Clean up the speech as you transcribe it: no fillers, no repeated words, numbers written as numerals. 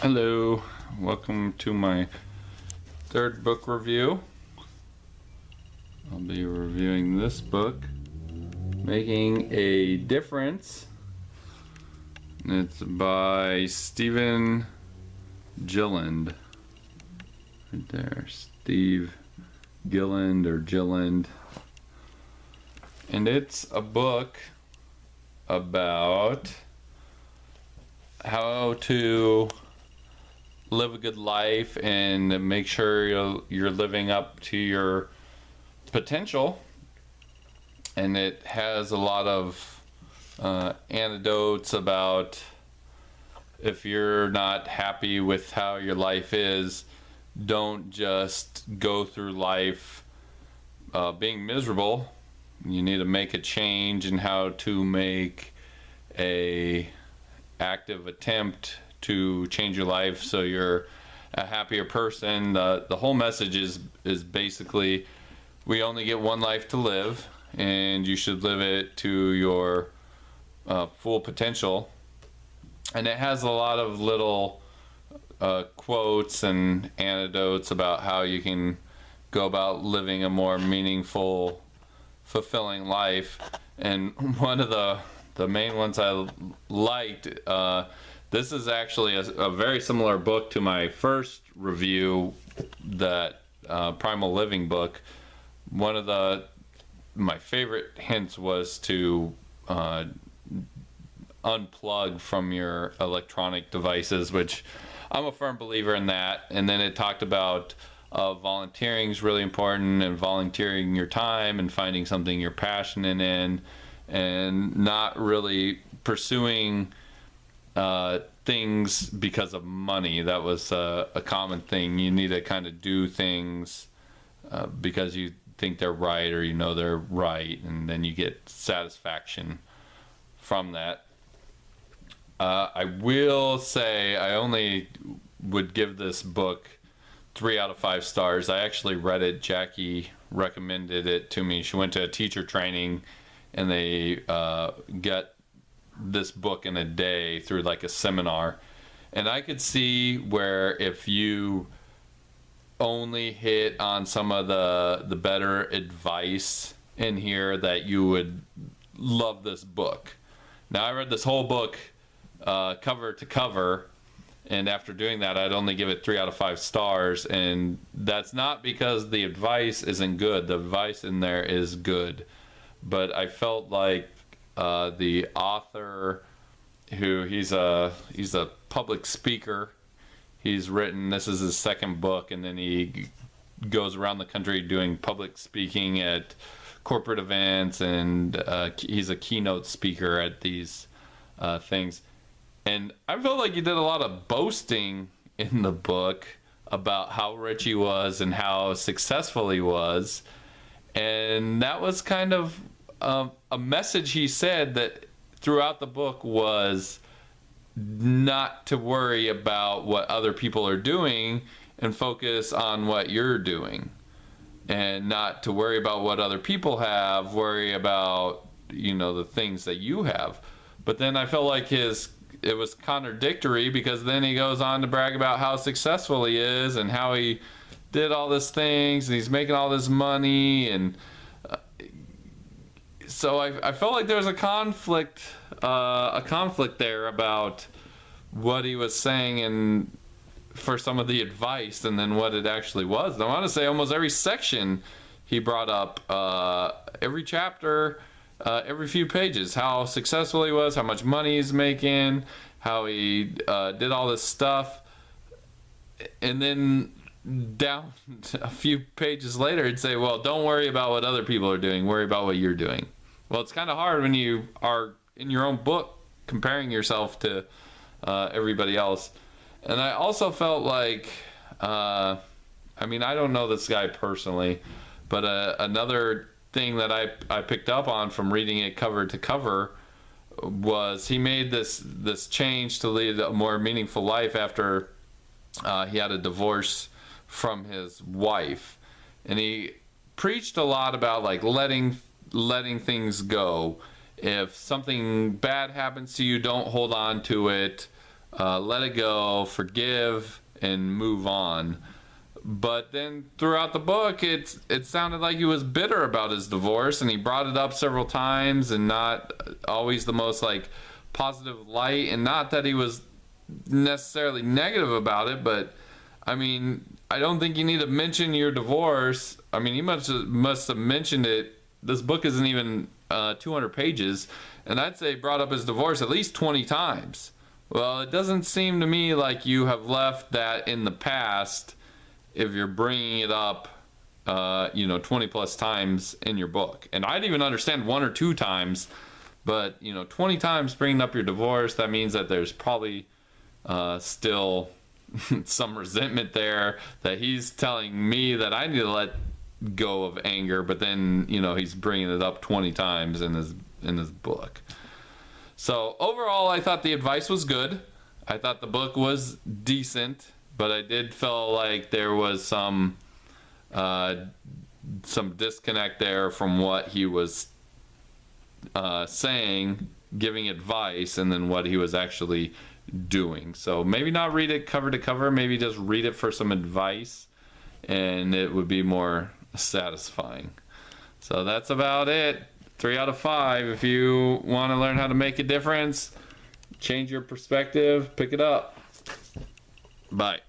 Hello, welcome to my third book review. I'll be reviewing this book, Making a Difference. It's by Steve Gilliland. Right there, Steve Gilliland or Gilliland. And it's a book about how to live a good life and make sure you're living up to your potential. And it has a lot of anecdotes about if you're not happy with how your life is, don't just go through life being miserable. You need to make a change in how to make a active attempt to change your life so you're a happier person. The whole message is basically we only get one life to live, and you should live it to your full potential. And it has a lot of little quotes and anecdotes about how you can go about living a more meaningful, fulfilling life. And one of the main ones I liked, this is actually a very similar book to my first review, that Primal Living book. One of my favorite hints was to unplug from your electronic devices, which I'm a firm believer in that. And then it talked about volunteering is really important, and volunteering your time and finding something you're passionate in, and not really pursuing things because of money. That was a common thing. You need to kind of do things because you think they're right, or you know they're right, and then you get satisfaction from that. I will say I only would give this book 3 out of 5 stars. I actually read it. Jackie recommended it to me. She went to a teacher training, and they got this book in a day through like a seminar. And I could see where if you only hit on some of the better advice in here, that you would love this book. Now, I read this whole book cover to cover, and after doing that, I'd only give it 3 out of 5 stars. And that's not because the advice isn't good. The advice in there is good, but I felt like the author, who he's a public speaker. He's written, this is his second book, and then he goes around the country doing public speaking at corporate events, and he's a keynote speaker at these things. And I felt like he did a lot of boasting in the book about how rich he was and how successful he was. And that was kind of a message he said that throughout the book was not to worry about what other people are doing and focus on what you're doing, and not to worry about what other people have, worry about, you know, the things that you have. But then I felt like it was contradictory, because then he goes on to brag about how successful he is and how he did all these things and he's making all this money. And so I felt like there was a conflict there about what he was saying and for some of the advice, and then what it actually was. And I want to say almost every section he brought up, every chapter, every few pages, how successful he was, how much money he's making, how he did all this stuff. And then down a few pages later, he'd say, well, don't worry about what other people are doing, worry about what you're doing. Well, it's kind of hard when you are in your own book comparing yourself to everybody else. And I also felt like, I mean, I don't know this guy personally, but another thing that I picked up on from reading it cover to cover was he made this change to lead a more meaningful life after he had a divorce from his wife. And he preached a lot about like letting things go. If something bad happens to you, don't hold on to it. let it go, forgive, and move on. But then throughout the book, it sounded like he was bitter about his divorce, and he brought it up several times, and not always the most like positive light. And not that he was necessarily negative about it, but I mean, I don't think you need to mention your divorce. I mean, he must have mentioned it. This book isn't even 200 pages, and I'd say brought up his divorce at least 20 times. Well, it doesn't seem to me like you have left that in the past if you're bringing it up, 20 plus times in your book. And I'd even understand 1 or 2 times, but 20 times bringing up your divorce, that means that there's probably still some resentment there, that he's telling me that I need to let go of anger, but then he's bringing it up 20 times in his book. So overall, I thought the advice was good. I thought the book was decent, but I did feel like there was some disconnect there from what he was saying, giving advice, and then what he was actually doing. So maybe not read it cover to cover, maybe just read it for some advice, and it would be more satisfying. So that's about it. 3 out of 5. If you want to learn how to make a difference, change your perspective, pick it up. Bye.